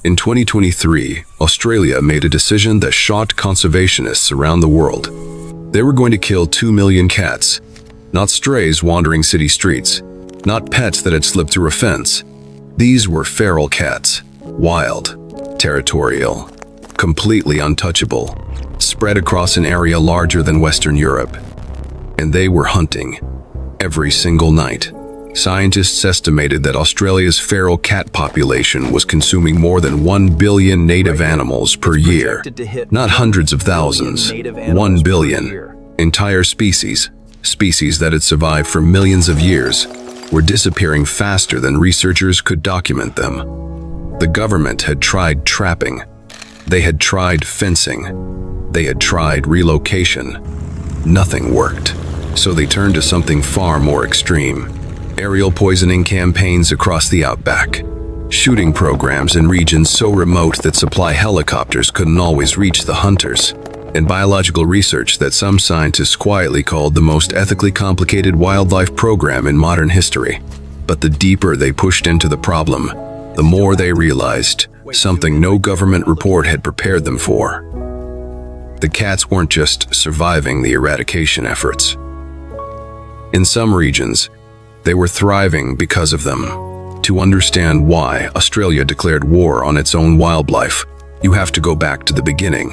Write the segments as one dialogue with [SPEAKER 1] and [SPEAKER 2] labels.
[SPEAKER 1] In 2023, Australia made a decision that shocked conservationists around the world. They were going to kill 2 million cats, not strays wandering city streets, not pets that had slipped through a fence. These were feral cats, wild, territorial, completely untouchable, spread across an area larger than Western Europe. And they were hunting every single night. Scientists estimated that Australia's feral cat population was consuming more than 1 billion native animals per year. Not hundreds of thousands, 1 billion. Entire species that had survived for millions of years, were disappearing faster than researchers could document them. The government had tried trapping. They had tried fencing. They had tried relocation. Nothing worked. So they turned to something far more extreme. Aerial poisoning campaigns across the Outback, shooting programs in regions so remote that supply helicopters couldn't always reach the hunters, and biological research that some scientists quietly called the most ethically complicated wildlife program in modern history. But the deeper they pushed into the problem, the more they realized something no government report had prepared them for. The cats weren't just surviving the eradication efforts. In some regions, they were thriving because of them. To understand why Australia declared war on its own wildlife, you have to go back to the beginning.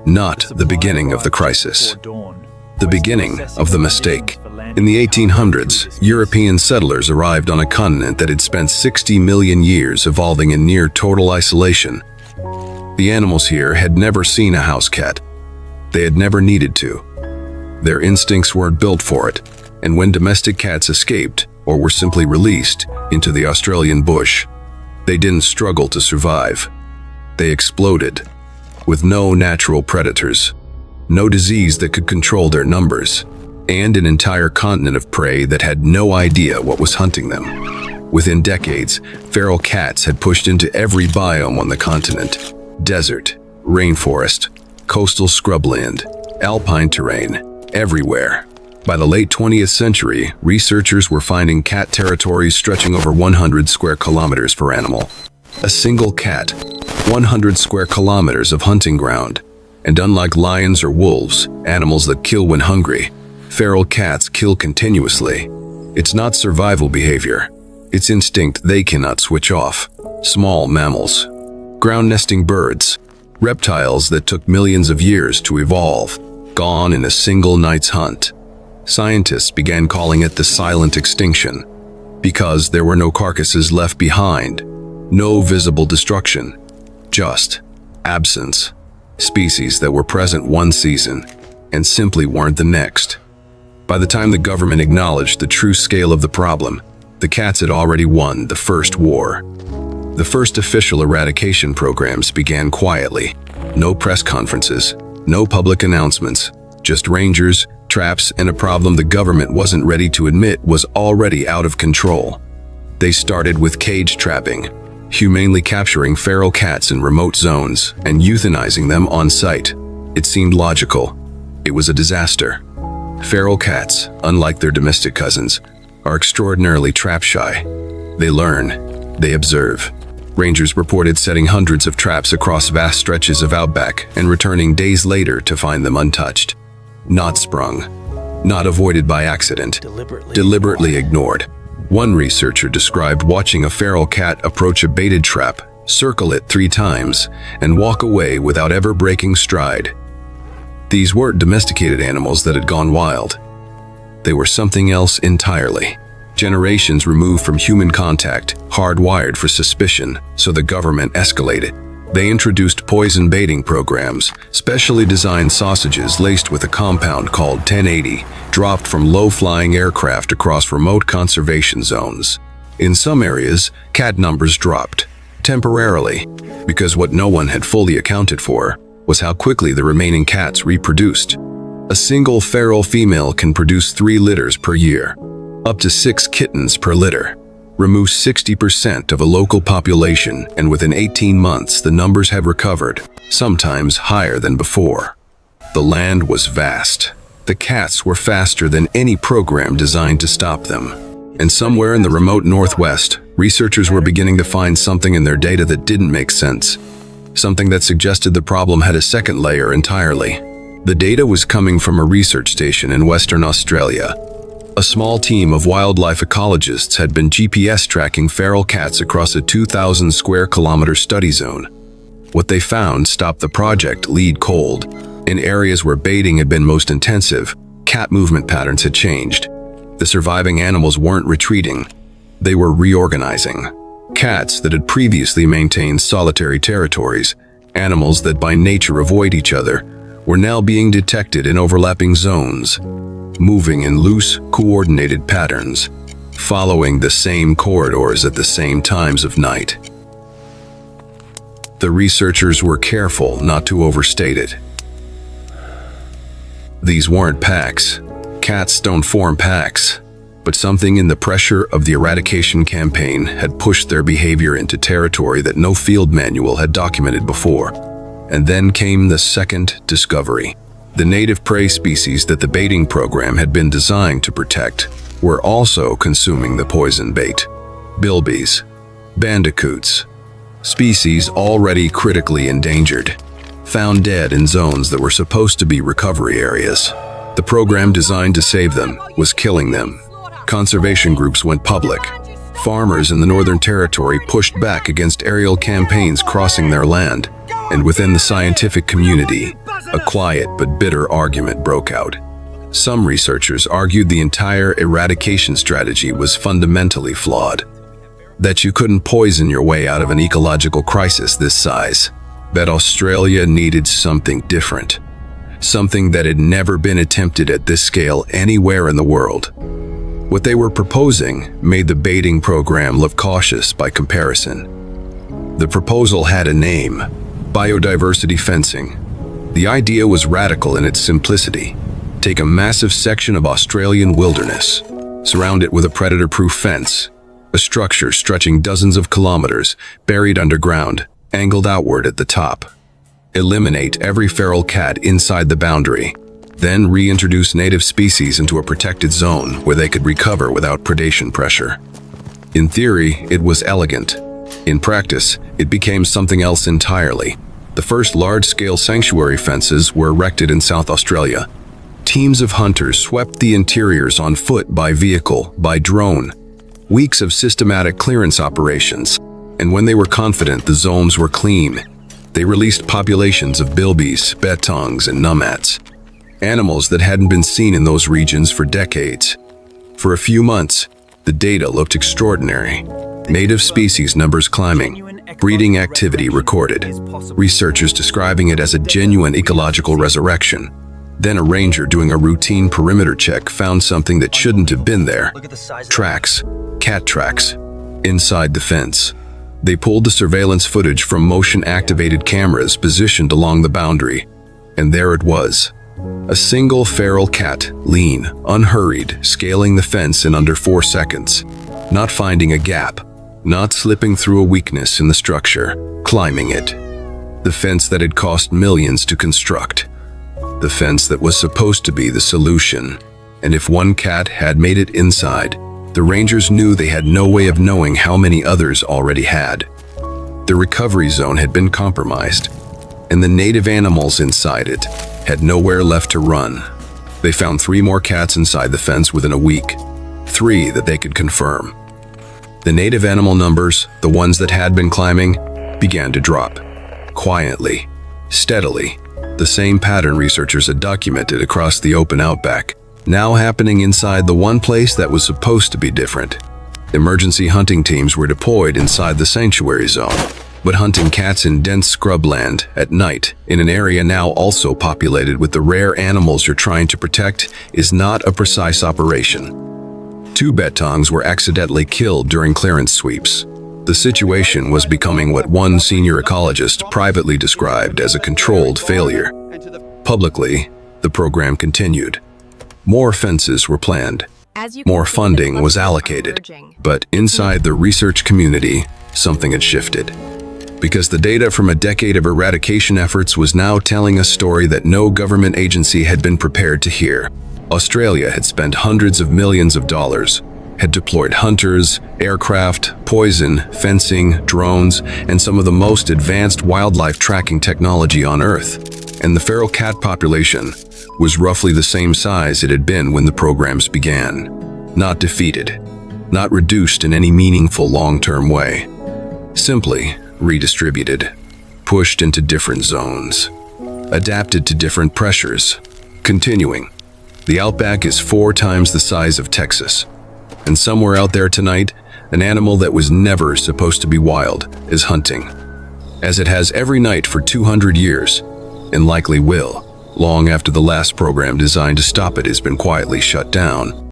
[SPEAKER 1] Not the beginning of the crisis. The beginning of the mistake. In the 1800s, European settlers arrived on a continent that had spent 60 million years evolving in near total isolation. The animals here had never seen a house cat. They had never needed to. Their instincts weren't built for it. And when domestic cats escaped, or were simply released, into the Australian bush, they didn't struggle to survive. They exploded, with no natural predators, no disease that could control their numbers, and an entire continent of prey that had no idea what was hunting them. Within decades, feral cats had pushed into every biome on the continent: desert, rainforest, coastal scrubland, alpine terrain, everywhere. By the late 20th century, researchers were finding cat territories stretching over 100 square kilometers per animal. A single cat, 100 square kilometers of hunting ground. And unlike lions or wolves, animals that kill when hungry, feral cats kill continuously. It's not survival behavior. It's instinct they cannot switch off. Small mammals, ground-nesting birds, reptiles that took millions of years to evolve, gone in a single night's hunt. Scientists began calling it the silent extinction, because there were no carcasses left behind, no visible destruction, just absence. Species that were present one season and simply weren't the next. By the time the government acknowledged the true scale of the problem, the cats had already won the first war. The first official eradication programs began quietly. No press conferences, no public announcements, just rangers, traps, and a problem the government wasn't ready to admit was already out of control. They started with cage trapping, humanely capturing feral cats in remote zones and euthanizing them on site. It seemed logical. It was a disaster. Feral cats, unlike their domestic cousins, are extraordinarily trap-shy. They learn, they observe. Rangers reported setting hundreds of traps across vast stretches of Outback and returning days later to find them untouched. Not sprung, not avoided by accident, deliberately ignored. One researcher described watching a feral cat approach a baited trap, circle it 3 times, and walk away without ever breaking stride. These weren't domesticated animals that had gone wild. They were something else entirely. Generations removed from human contact, hardwired for suspicion, so the government escalated. They introduced poison baiting programs, specially designed sausages laced with a compound called 1080, dropped from low-flying aircraft across remote conservation zones. In some areas, cat numbers dropped, temporarily, because what no one had fully accounted for was how quickly the remaining cats reproduced. A single feral female can produce 3 litters per year, up to 6 kittens per litter. Remove 60% of a local population, and within 18 months the numbers have recovered, sometimes higher than before. The land was vast. The cats were faster than any program designed to stop them. And somewhere in the remote northwest, Researchers were beginning to find something in their data that didn't make sense. Something that suggested the problem had a second layer entirely. The data was coming from a research station in Western Australia. A small team of wildlife ecologists had been GPS tracking feral cats across a 2,000 square kilometer study zone. What they found stopped the project lead cold. In areas where baiting had been most intensive, cat movement patterns had changed. The surviving animals weren't retreating. They were reorganizing. Cats that had previously maintained solitary territories, animals that by nature avoid each other, were now being detected in overlapping zones, moving in loose, coordinated patterns, following the same corridors at the same times of night. The researchers were careful not to overstate it. These weren't packs. Cats don't form packs. But something in the pressure of the eradication campaign had pushed their behavior into territory that no field manual had documented before. And then came the second discovery. The native prey species that the baiting program had been designed to protect were also consuming the poison bait. Bilbies, bandicoots, species already critically endangered, found dead in zones that were supposed to be recovery areas. The program designed to save them was killing them. Conservation groups went public. Farmers in the Northern Territory pushed back against aerial campaigns crossing their land. And within the scientific community, a quiet but bitter argument broke out. Some researchers argued the entire eradication strategy was fundamentally flawed. That you couldn't poison your way out of an ecological crisis this size. That Australia needed something different. Something that had never been attempted at this scale anywhere in the world. What they were proposing made the baiting program look cautious by comparison. The proposal had a name: biodiversity fencing. The idea was radical in its simplicity. Take a massive section of Australian wilderness, surround it with a predator-proof fence, a structure stretching dozens of kilometers, buried underground, angled outward at the top. Eliminate every feral cat inside the boundary. Then reintroduce native species into a protected zone where they could recover without predation pressure. In theory, it was elegant. In practice, it became something else entirely. The first large-scale sanctuary fences were erected in South Australia. Teams of hunters swept the interiors on foot, by vehicle, by drone. Weeks of systematic clearance operations. And when they were confident the zones were clean, they released populations of bilbies, betongs, and numats. Animals that hadn't been seen in those regions for decades. For a few months, the data looked extraordinary. Native species numbers climbing, breeding activity recorded, researchers describing it as a genuine ecological resurrection. Then a ranger doing a routine perimeter check found something that shouldn't have been there. Tracks, cat tracks, inside the fence. They pulled the surveillance footage from motion-activated cameras positioned along the boundary, and there it was. A single feral cat, lean, unhurried, scaling the fence in under 4 seconds. Not finding a gap, not slipping through a weakness in the structure, climbing it. The fence that had cost millions to construct. The fence that was supposed to be the solution. And if one cat had made it inside, the rangers knew they had no way of knowing how many others already had. The recovery zone had been compromised, and the native animals inside it had nowhere left to run. They found 3 more cats inside the fence within a week. 3 that they could confirm. The native animal numbers, the ones that had been climbing, began to drop. Quietly, steadily. The same pattern researchers had documented across the open outback, now happening inside the one place that was supposed to be different. Emergency hunting teams were deployed inside the sanctuary zone, but hunting cats in dense scrubland at night, in an area now also populated with the rare animals you're trying to protect, is not a precise operation. 2 betongs were accidentally killed during clearance sweeps. The situation was becoming what one senior ecologist privately described as a controlled failure. Publicly, the program continued. More fences were planned. More funding was allocated. But inside the research community, something had shifted. Because the data from a decade of eradication efforts was now telling a story that no government agency had been prepared to hear. Australia had spent hundreds of millions of dollars, had deployed hunters, aircraft, poison, fencing, drones, and some of the most advanced wildlife tracking technology on Earth. And the feral cat population was roughly the same size it had been when the programs began. Not defeated, not reduced in any meaningful long-term way. Simply redistributed, pushed into different zones, adapted to different pressures. Continuing, the Outback is 4 times the size of Texas. And somewhere out there tonight, an animal that was never supposed to be wild is hunting. As it has every night for 200 years, and likely will, long after the last program designed to stop it has been quietly shut down.